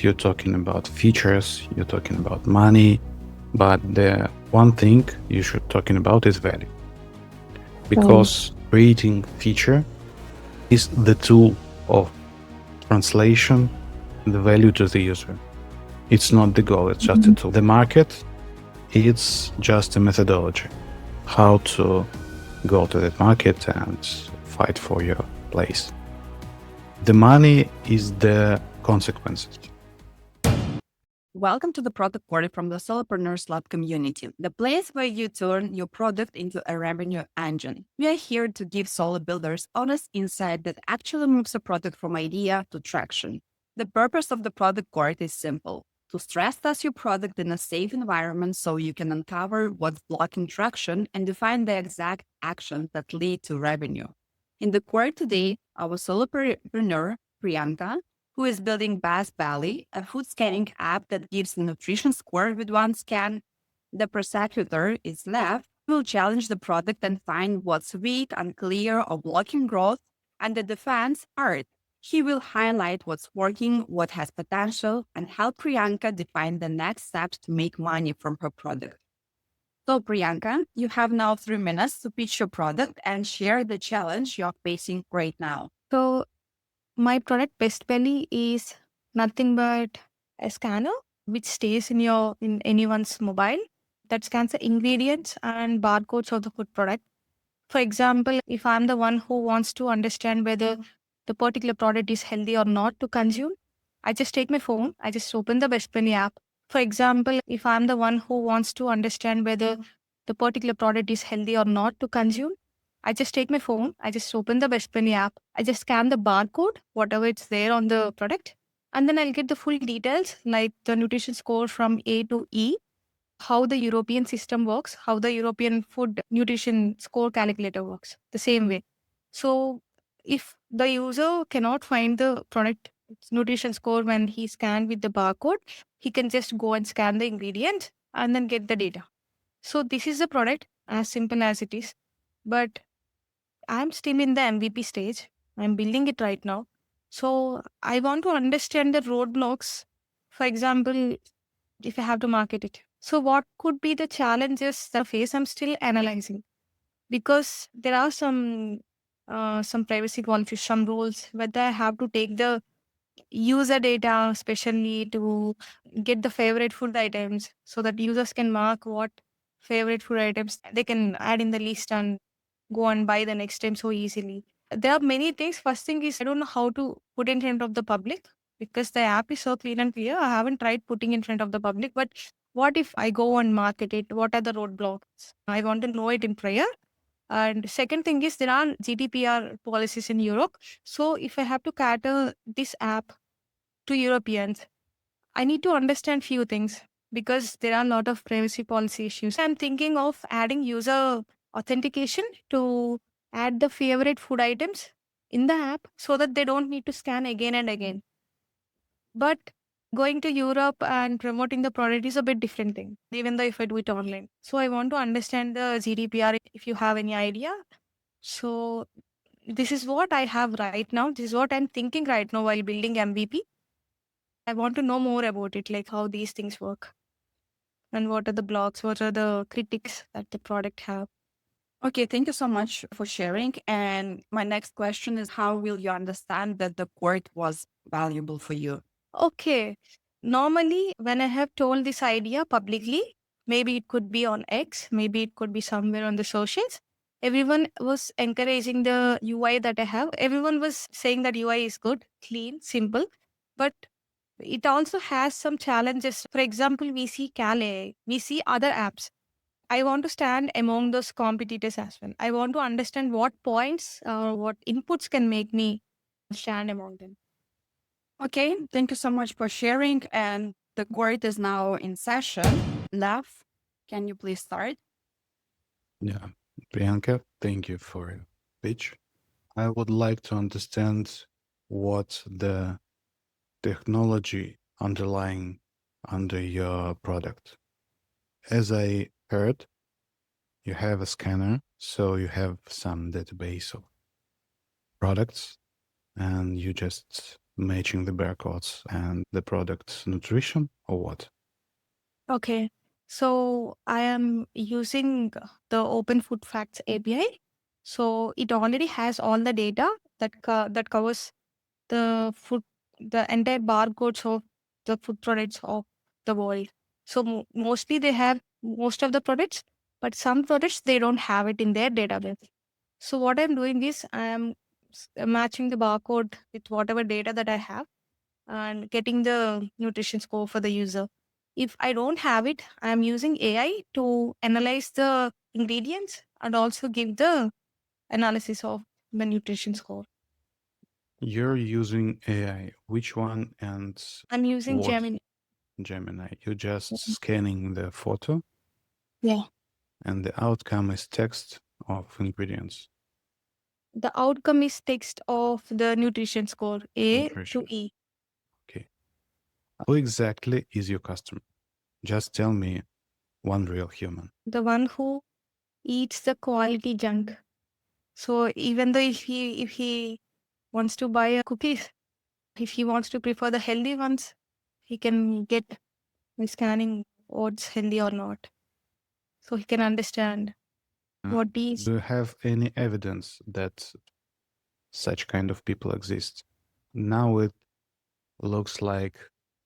You're talking about features, you're talking about money, but the one thing you should talking about is value. Because creating feature is the tool of translation and the value to the user. It's not the goal, it's just a tool. The market, it's just a methodology. How to go to that market and fight for your place. The money is the consequences. Welcome to the Product Corner from the Solopreneurs Lab community, the place where you turn your product into a revenue engine. We are here to give solo builders honest insight that actually moves a product from idea to traction. The purpose of the Product Court is simple: to stress test your product in a safe environment so you can uncover what's blocking traction and define the exact actions that lead to revenue. In the court today, our solopreneur, Priyanka, who is building BestBelly, a food scanning app that gives a nutrition score with one scan. The prosecutor is Lev, who will challenge the product and find what's weak, unclear, or blocking growth. And the defense, Art. He will highlight what's working, what has potential, and help Priyanka define the next steps to make money from her product. So, Priyanka, you have now 3 minutes to pitch your product and share the challenge you're facing right now. So my product BestBelly is nothing but a scanner which stays in anyone's mobile that scans the ingredients and barcodes of the food product. For example, if I'm the one who wants to understand whether the particular product is healthy or not to consume, I just take my phone, I just open the BestBelly app. For example, if I'm the one who wants to understand whether the particular product is healthy or not to consume, I just take my phone, I just open the BestBelly app, I just scan the barcode, whatever it's there on the product, and then I'll get the full details like the nutrition score from A to E, how the European system works, how the European food nutrition score calculator works, the same way. So if the user cannot find the product nutrition score when he scanned with the barcode, he can just go and scan the ingredient and then get the data. So this is the product as simple as it is. But I'm still in the MVP stage. I'm building it right now. So I want to understand the roadblocks. For example, if I have to market it. So what could be the challenges that I face? I'm still analyzing because there are some privacy policies, some rules, whether I have to take the user data, especially to get the favorite food items so that users can mark what favorite food items they can add in the list and go and buy the next time so easily. There are many things. First thing is I don't know how to put in front of the public because the app is so clean and clear. I haven't tried putting in front of the public, but what if I go and market it? What are the roadblocks? I want to know it in prior. And second thing is there are GDPR policies in Europe. So if I have to cater this app to Europeans, I need to understand few things because there are a lot of privacy policy issues. I'm thinking of adding user authentication to add the favorite food items in the app so that they don't need to scan again and again. But going to Europe and promoting the product is a bit different thing, even though if I do it online. So I want to understand the GDPR if you have any idea. So this is what I have right now. This is what I'm thinking right now while building MVP. I want to know more about it, like how these things work and what are the blocks, what are the critics that the product have. Okay, thank you so much for sharing. And my next question is, how will you understand that the court was valuable for you? Okay. Normally, when I have told this idea publicly, maybe it could be on X, maybe it could be somewhere on the socials. Everyone was encouraging the UI that I have. Everyone was saying that UI is good, clean, simple. But it also has some challenges. For example, we see Calais, we see other apps. I want to stand among those competitors as well. I want to understand what points or what inputs can make me stand among them. Okay, thank you so much for sharing. And the court is now in session. Lev, can you please start? Yeah, Priyanka, thank you for your pitch. I would like to understand what the technology underlying under your product. As I heard, you have a scanner, so you have some database of products, and you just matching the barcodes and the product's nutrition, or what? Okay. So I am using the Open Food Facts API. So it already has all the data that covers the food, the entire barcodes of the food products of the world. So mostly they have most of the products, but some products they don't have it in their database. So what I'm doing is I am matching the barcode with whatever data that I have and getting the nutrition score for the user. If I don't have it, I am using AI to analyze the ingredients and also give the analysis of the nutrition score. You're using AI. Which one and I'm using what? Gemini. Gemini. You're just scanning the photo Yeah. and the outcome is text of ingredients. The outcome is text of the nutrition score A to Nutrition. E. Okay. Who exactly is your customer? Just tell me one real human. The one who eats the quality junk. So even though if he wants to buy a cookies, if he wants to prefer the healthy ones, he can get by scanning what's healthy or not. So he can understand what is. Do you have any evidence that such kind of people exist? Now it looks like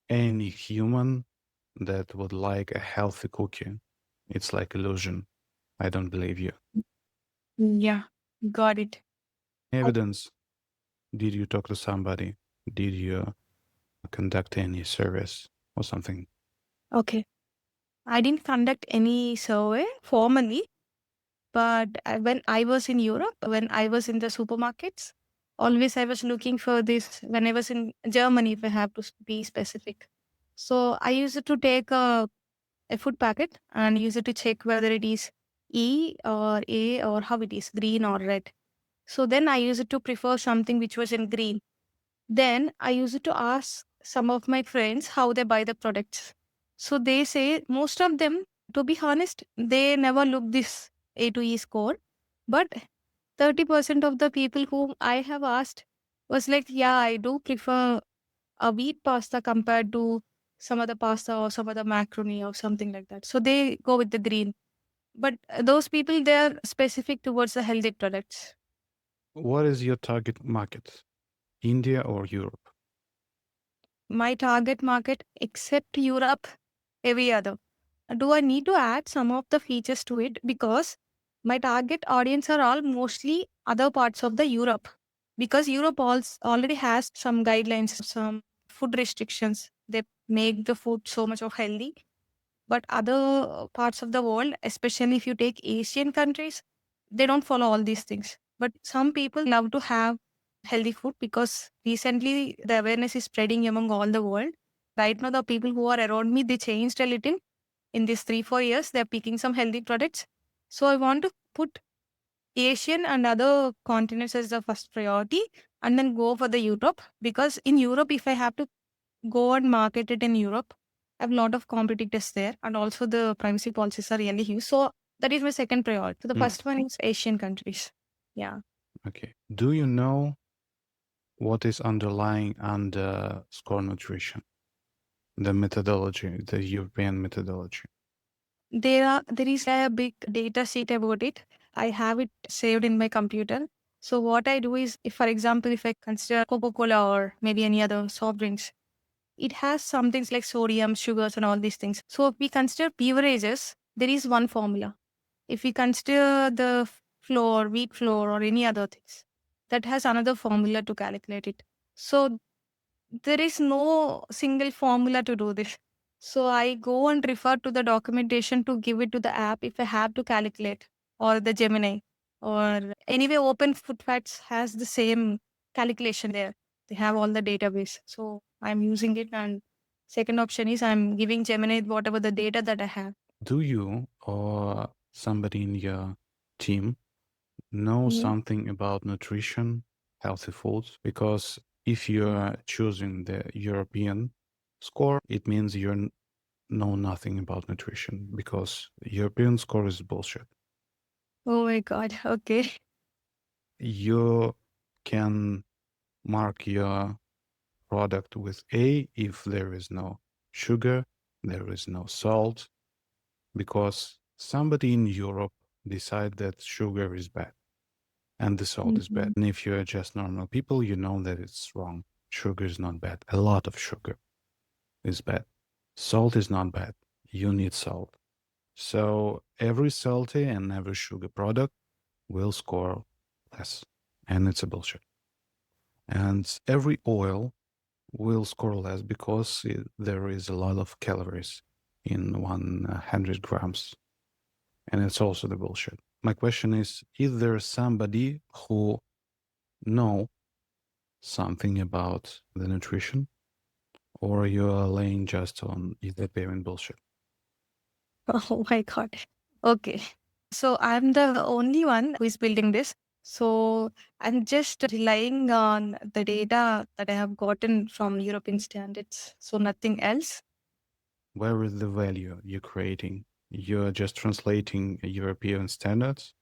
any human that would like a healthy cookie. It's like illusion. I don't believe you. Yeah, got it. Evidence? Did you talk to somebody? Did you conduct any service or something? Okay. I didn't conduct any survey formally, but when I was in Europe, when I was in the supermarkets, always I was looking for this when I was in Germany, if I have to be specific. So I used to take a food packet and use it to check whether it is E or A or how it is, green or red. So then I used to prefer something which was in green. Then I used to ask some of my friends how they buy the products. So they say most of them, to be honest, they never look this A to E score. But 30% of the people whom I have asked was like, yeah, I do prefer a wheat pasta compared to some other pasta or some other macaroni or something like that. So they go with the green. But those people, they are specific towards the healthy products. What is your target market? India or Europe? My target market, except Europe, every other. Do I need to add some of the features to it? Because my target audience are all mostly other parts of the Europe. Because Europe already has some guidelines, some food restrictions. They make the food so much of healthy. But other parts of the world, especially if you take Asian countries, they don't follow all these things. But some people love to have healthy food because recently the awareness is spreading among all the world. Right now, the people who are around me, they changed a little in these 3-4 years. They're picking some healthy products. So I want to put Asian and other continents as the first priority and then go for the Europe. Because in Europe, if I have to go and market it in Europe, I have a lot of competitors there, and also the privacy policies are really huge. So that is my second priority. So the first one is Asian countries. Yeah. Okay. Do you know what is underlying under score nutrition? The methodology, the European methodology. There is a big data sheet about it. I have it saved in my computer. So what I do is, if for example, if I consider Coca-Cola or maybe any other soft drinks, it has some things like sodium, sugars, and all these things. So if we consider beverages, there is one formula. If we consider the flour, wheat flour, or any other things, that has another formula to calculate it. So there is no single formula to do this. So I go and refer to the documentation to give it to the app if I have to calculate, or the Gemini, or anyway, Open Food Facts has the same calculation there. They have all the database. So I'm using it. And second option is I'm giving Gemini whatever the data that I have. Do you or somebody in your team know Mhm. something about nutrition, healthy foods? Because if you're choosing the European score, it means you know nothing about nutrition because European score is bullshit. Oh my God. Okay. You can mark your product with A if there is no sugar, there is no salt, because somebody in Europe decide that sugar is bad and the salt is bad. And if you're just normal people, you know that it's wrong. Sugar is not bad. A lot of sugar is bad. Salt is not bad. You need salt. So every salty and every sugar product will score less. And it's a bullshit. And every oil will score less because there is a lot of calories in 100 grams. And it's also the bullshit. My question is there somebody who know something about the nutrition, or you are laying just on either payment bullshit? Oh my God. Okay. So I'm the only one who is building this. So I'm just relying on the data that I have gotten from European standards. So nothing else. Where is the value you're creating? You're just translating European standards,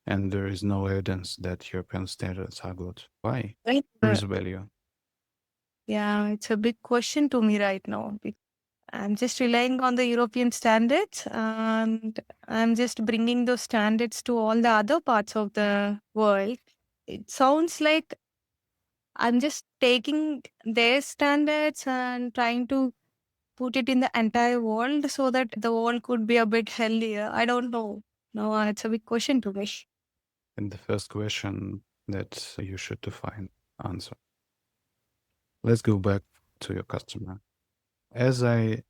and there is no evidence that European standards are good. Why? Right. There is value. Yeah, it's a big question to me right now. I'm just relying on the European standards and I'm just bringing those standards to all the other parts of the world. It sounds like I'm just taking their standards and trying to put it in the entire world so that the world could be a bit healthier. I don't know. No, it's a big question to me. And the first question that you should define answer. Let's go back to your customer. As I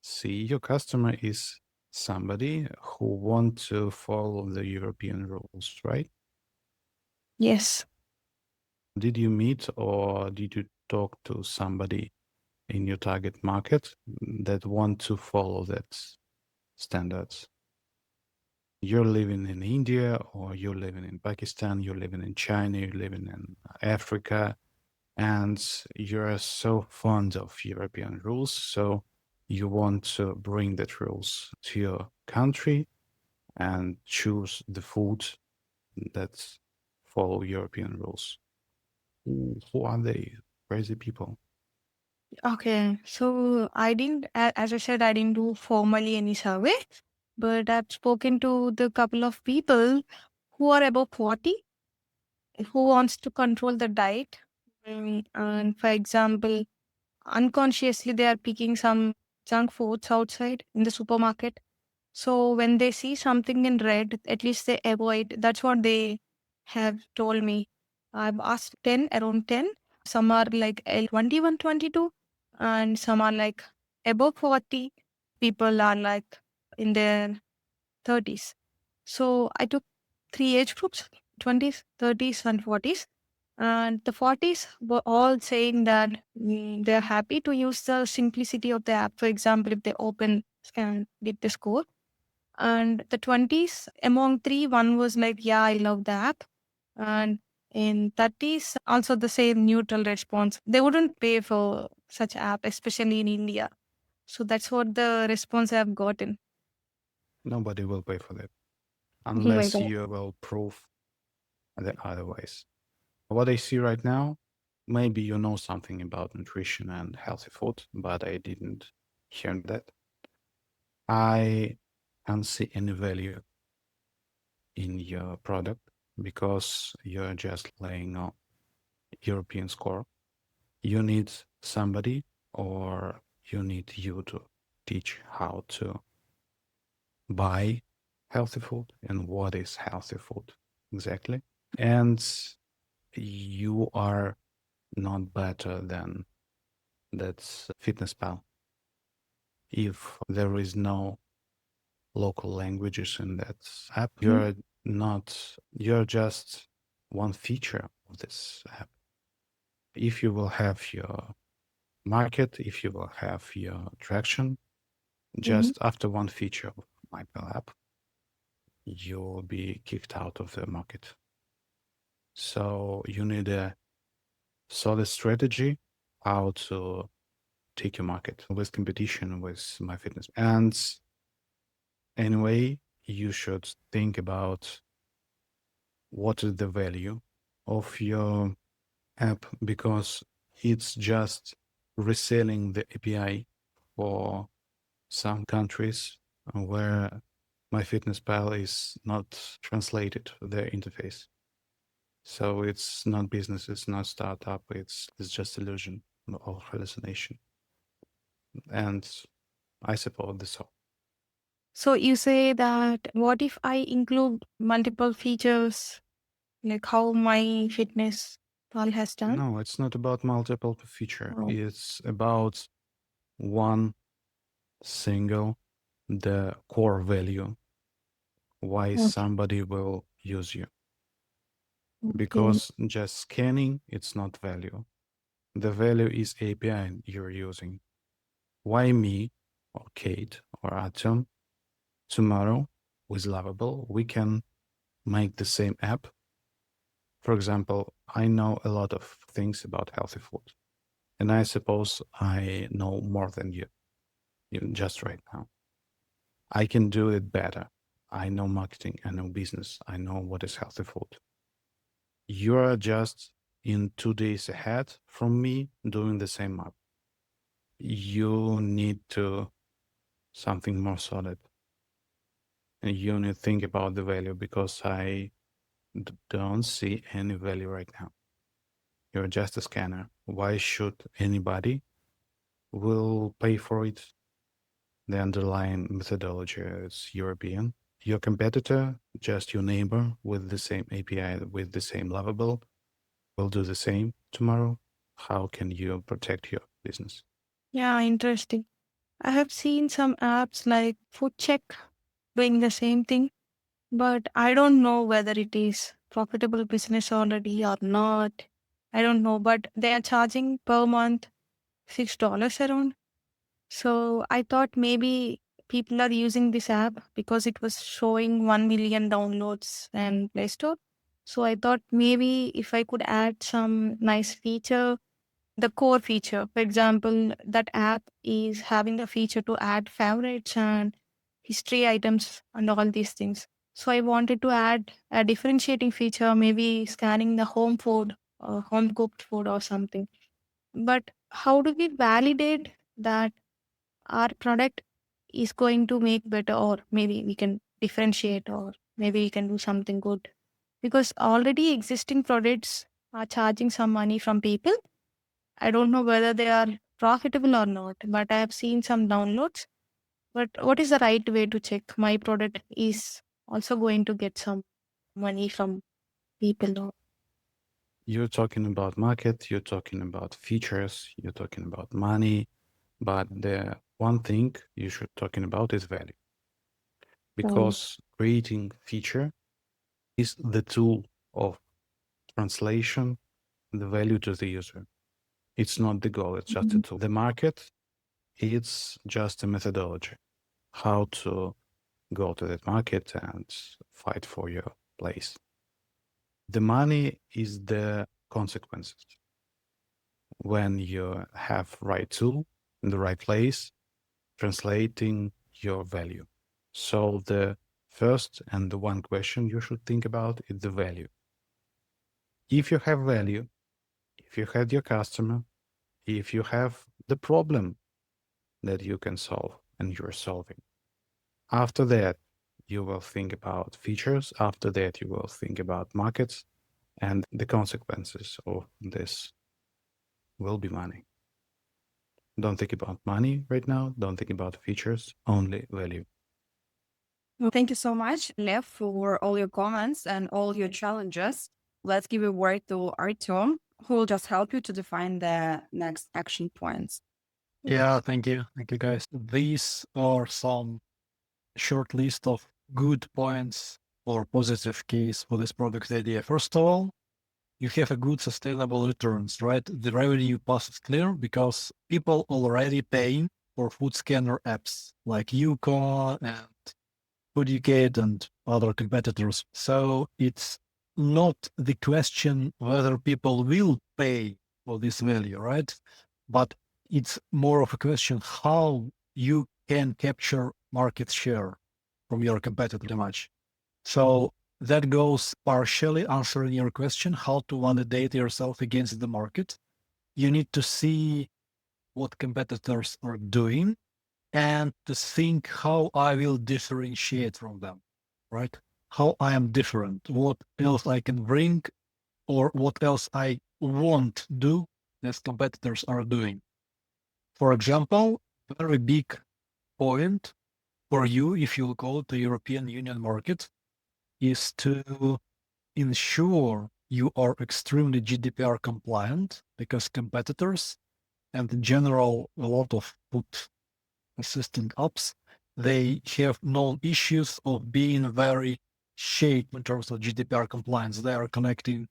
see, your customer is somebody who want to follow the European rules, right? Yes. Did you meet or did you talk to somebody in your target market that want to follow that standards? You're living in India, or you're living in Pakistan, you're living in China, you're living in Africa, and you're so fond of European rules, so you want to bring that rules to your country and choose the food that follow European rules. Who are they? Crazy people. Okay. So I didn't, as I said, I didn't do formally any survey, but I've spoken to the couple of people who are above 40 who wants to control the diet. And for example, unconsciously they are picking some junk foods outside in the supermarket. So when they see something in red, at least they avoid. That's what they have told me. I've asked 10, around 10. Some are like 21, 22, and some are like above 40. People are like in their 30s. So I took three age groups, 20s, 30s, and 40s. And the 40s were all saying that they're happy to use the simplicity of the app. For example, if they open, scan, get the score. And the 20s, among three, one was like, yeah, I love the app. And in 30s, also the same neutral response. They wouldn't pay for such app, especially in India. So that's what the response I've gotten. Nobody will pay for that Oh my unless God. you will prove that otherwise. What I see right now, maybe you know something about nutrition and healthy food, but I didn't hear that. I can't see any value in your product because you're just laying on European score. You need somebody, or you need you to teach how to buy healthy food and what is healthy food exactly. And you are not better than that's fitness pal. If there is no local languages in that app, you're just one feature of this app. If you will have your market, if you will have your traction, just after one feature of my app, you'll be kicked out of the market. So you need a solid strategy how to take your market with competition with MyFitness. And anyway, you should think about what is the value of your app, because It's just reselling the API for some countries where MyFitnessPal is not translated to their interface. So it's not business, it's not startup, it's just illusion or hallucination. And I support this all. So you say that what if I include multiple features like how my fitness pal has done? No, it's not about multiple feature. Oh, It's about one single, the core value, why okay. somebody will use you. Okay. Because just scanning, it's not value. The value is API you're using. Why me or Kate or Atom tomorrow with Lovable, we can make the same app. For example, I know a lot of things about healthy food, and I suppose I know more than you just right now. I can do it better. I know marketing, I know business, I know what is healthy food. You're just in 2 days ahead from me doing the same app. You need to something more solid. And you need to think about the value because I don't see any value right now. You're just a scanner. Why should anybody will pay for it? The underlying methodology is European. Your competitor, just your neighbor with the same API, with the same Lovable, will do the same tomorrow. How can you protect your business? Yeah, interesting. I have seen some apps like Food Check doing the same thing, but I don't know whether it is profitable business already or not. I don't know, but they are charging per month $6 around. So I thought maybe people are using this app because it was showing 1 million downloads and Play Store. So I thought maybe if I could add some nice feature, the core feature, for example, that app is having the feature to add favorites and history items and all these things. So I wanted to add a differentiating feature, maybe scanning the home food or home cooked food or something. But how do we validate that our product is going to make better, or maybe we can differentiate, or maybe we can do something good? Because already existing products are charging some money from people. I don't know whether they are profitable or not, but I have seen some downloads. But what is the right way to check my product is also going to get some money from people? Or You're talking about market, you're talking about features, you're talking about money, but the one thing you should talking about is value. Because creating feature is the tool of translation, the value to the user. It's not the goal, it's just a tool. The market, it's just a methodology, how to go to that market and fight for your place. The money is the consequences. When you have right tool in the right place, translating your value. So the first and the one question you should think about is the value. If you have value, if you have your customer, if you have the problem that you can solve and you're solving, after that, you will think about features. After that, you will think about markets, and the consequences of this will be money. Don't think about money right now. Don't think about features, only value. Well, thank you so much, Lev, for all your comments and all your challenges. Let's give a word to Artyom, who will just help you to define the next action points. Yeah, thank you. Thank you, guys. These are some short list of good points or positive case for this product idea. First of all, you have a good sustainable returns, right? The revenue path is clear because people already paying for food scanner apps like Yukon and Foodicate and other competitors. So it's not the question whether people will pay for this value, right? But it's more of a question how you can capture market share from your competitor much. So that goes partially answering your question, how to validate yourself against the market. you need to see what competitors are doing and to think how I will differentiate from them, right? How I am different, what else I can bring, or what else I won't do that competitors are doing. For example, very big point for you, if you go to European Union market, is to ensure you are extremely GDPR compliant, because competitors and in general, a lot of food assistant apps, they have known issues of being very shaped in terms of GDPR compliance. They are connecting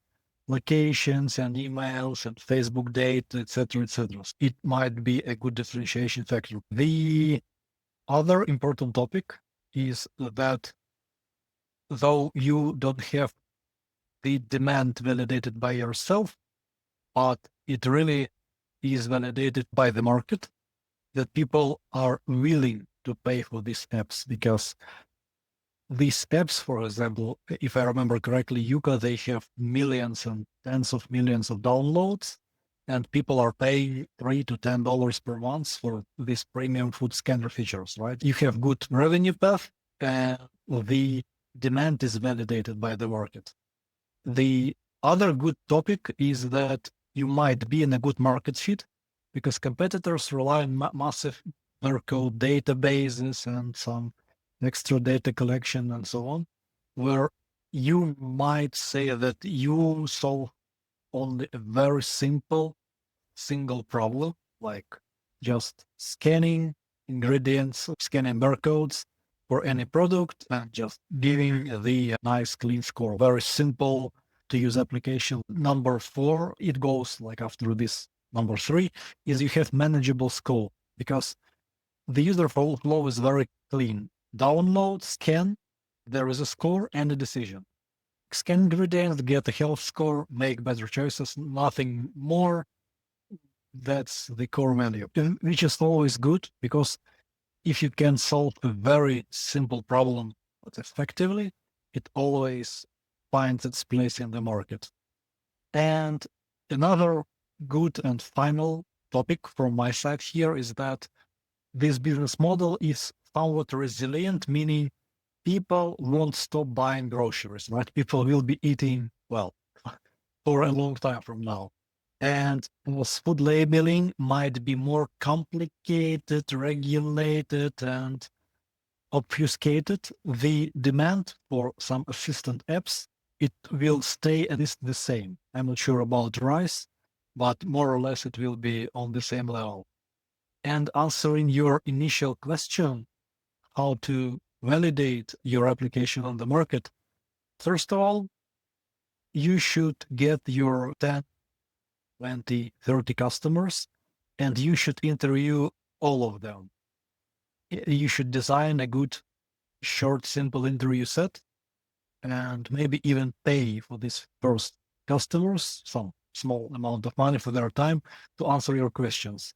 locations and emails and Facebook data, etc., etc. It might be a good differentiation factor. The other important topic is that though you don't have the demand validated by yourself, but it really is validated by the market, that people are willing to pay for these apps, because these apps, for example, if I remember correctly, Yuka, they have millions and tens of millions of downloads, and people are paying $3 to $10 per month for these premium food scanner features, right? You have good revenue path, and the demand is validated by the market. The other good topic is that you might be in a good market fit, because competitors rely on massive barcode databases and some extra data collection and so on, where you might say that you solve only a very simple single problem, like just scanning ingredients, scanning barcodes for any product, and just giving the nice clean score. Very simple to use application. Number 4, it goes like after this. Number 3 is you have manageable scope, because the user flow is very clean. Download, scan, there is a score and a decision. Scan ingredients, get a health score, make better choices, nothing more. That's the core menu, which is always good, because if you can solve a very simple problem but effectively, it always finds its place in the market. And another good and final topic from my side here is that this business model is somewhat resilient, meaning people won't stop buying groceries, right? People will be eating, well, for a long time from now. And as food labeling might be more complicated, regulated, and obfuscated, the demand for some assistant apps, it will stay at least the same. I'm not sure about rice, but more or less it will be on the same level. And answering your initial question, how to validate your application on the market, first of all, you should get your 10, 20, 30 customers, and you should interview all of them. You should design a good, short, simple interview set, and maybe even pay for these first customers some small amount of money for their time to answer your questions.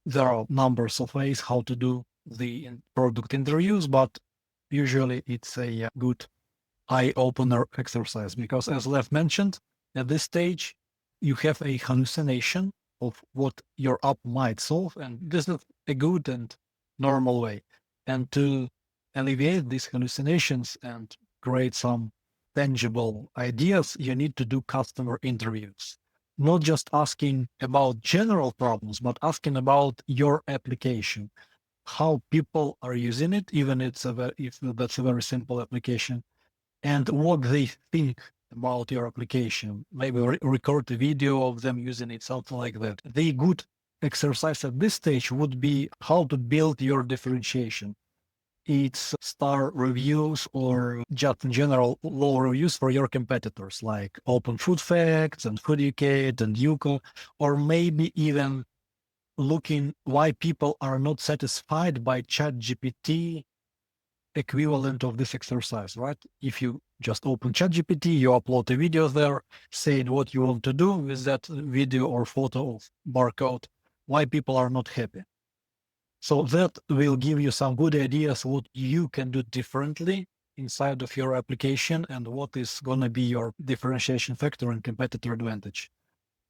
There are numbers of ways how to do the product interviews, but usually it's a good eye-opener exercise, because as Lev mentioned, at this stage, you have a hallucination of what your app might solve, and this is a good and normal way. And to alleviate these hallucinations and create some tangible ideas, you need to do customer interviews. Not just asking about general problems, but asking about your application, how people are using it, even if that's a very simple application, and what they think about your application. Maybe record a video of them using it, something like that. The good exercise at this stage would be how to build your differentiation. It's star reviews or just in general low reviews for your competitors, like Open Food Facts and Foodicate and Yuko, or maybe even looking why people are not satisfied by ChatGPT equivalent of this exercise, right? If you just open ChatGPT, you upload a video there saying what you want to do with that video or photo of barcode, why people are not happy. So that will give you some good ideas what you can do differently inside of your application and what is going to be your differentiation factor and competitor advantage.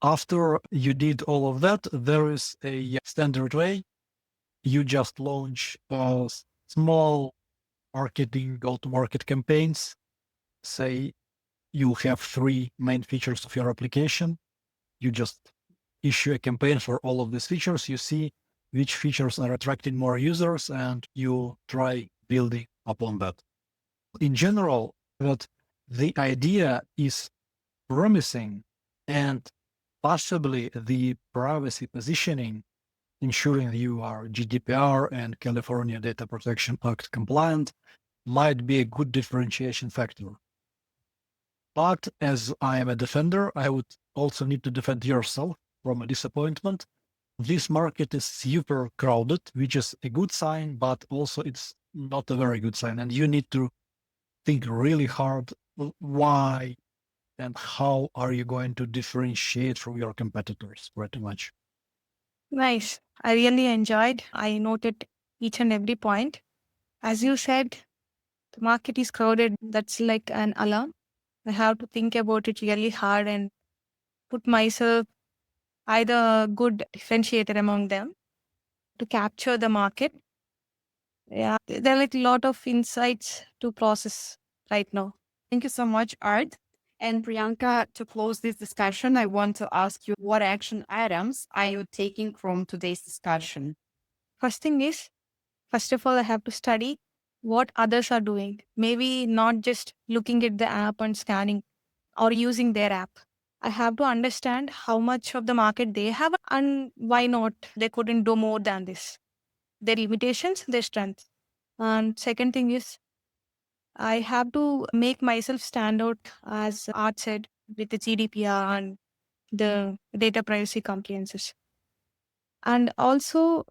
After you did all of that, there is a standard way. You just launch small marketing go-to-market campaigns. Say you have 3 main features of your application. You just issue a campaign for all of these features. You see which features are attracting more users, and you try building upon that. In general, that the idea is promising, and possibly the privacy positioning, ensuring you are GDPR and California Data Protection Act compliant, might be a good differentiation factor. But as I am a defender, I would also need to defend yourself from a disappointment. This market is super crowded, which is a good sign, but also it's not a very good sign. And you need to think really hard why and how are you going to differentiate from your competitors, pretty much. Nice. I really enjoyed. I noted each and every point. As you said, the market is crowded. That's like an alarm. I have to think about it really hard and put myself either a good differentiator among them to capture the market. Yeah, there are like a lot of insights to process right now. Thank you so much, Art. And Priyanka, to close this discussion, I want to ask you, what action items are you taking from today's discussion? First thing is, first of all, I have to study what others are doing. Maybe not just looking at the app and scanning or using their app. I have to understand how much of the market they have and why not they couldn't do more than this. Their limitations, their strengths. And second thing is, I have to make myself stand out, as Art said, with the GDPR and the data privacy compliances. And also,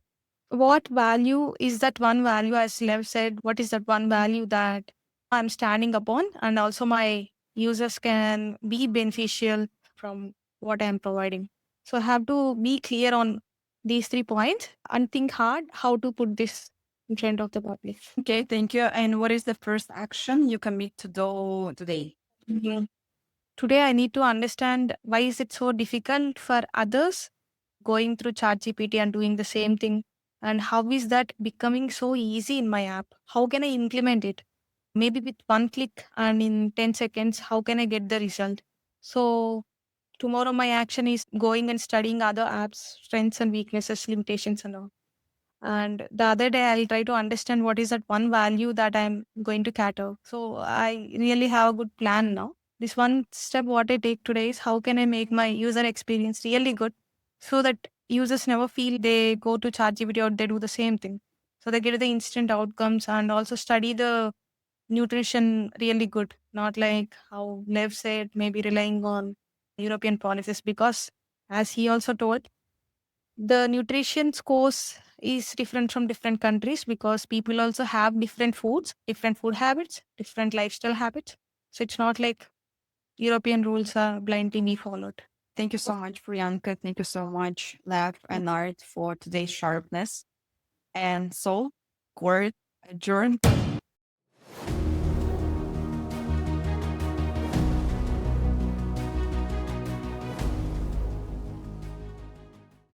what value is that one value, as Lev said, what is that one value that I'm standing upon? And also, my users can be beneficial from what I'm providing. So, I have to be clear on these 3 points and think hard how to put this in front of the public. Okay, thank you. And what is the first action you commit to do today? Mhm. Today, I need to understand why is it so difficult for others going through ChatGPT and doing the same thing, and how is that becoming so easy in my app? How can I implement it? Maybe with one click and in 10 seconds, how can I get the result? So tomorrow my action is going and studying other apps, strengths and weaknesses, limitations and all. And the other day, I'll try to understand what is that one value that I'm going to cater. So I really have a good plan now. This one step, what I take today is how can I make my user experience really good so that users never feel they go to ChatGPT or they do the same thing. So they get the instant outcomes and also study the nutrition really good, not like how Lev said, maybe relying on European policies, because as he also told, the nutrition scores is different from different countries because people also have different foods, different food habits, different lifestyle habits. So it's not like European rules are blindly be followed. Thank you so much, Priyanka. Thank you so much, Lev and Art, for today's sharpness. And so, court adjourned.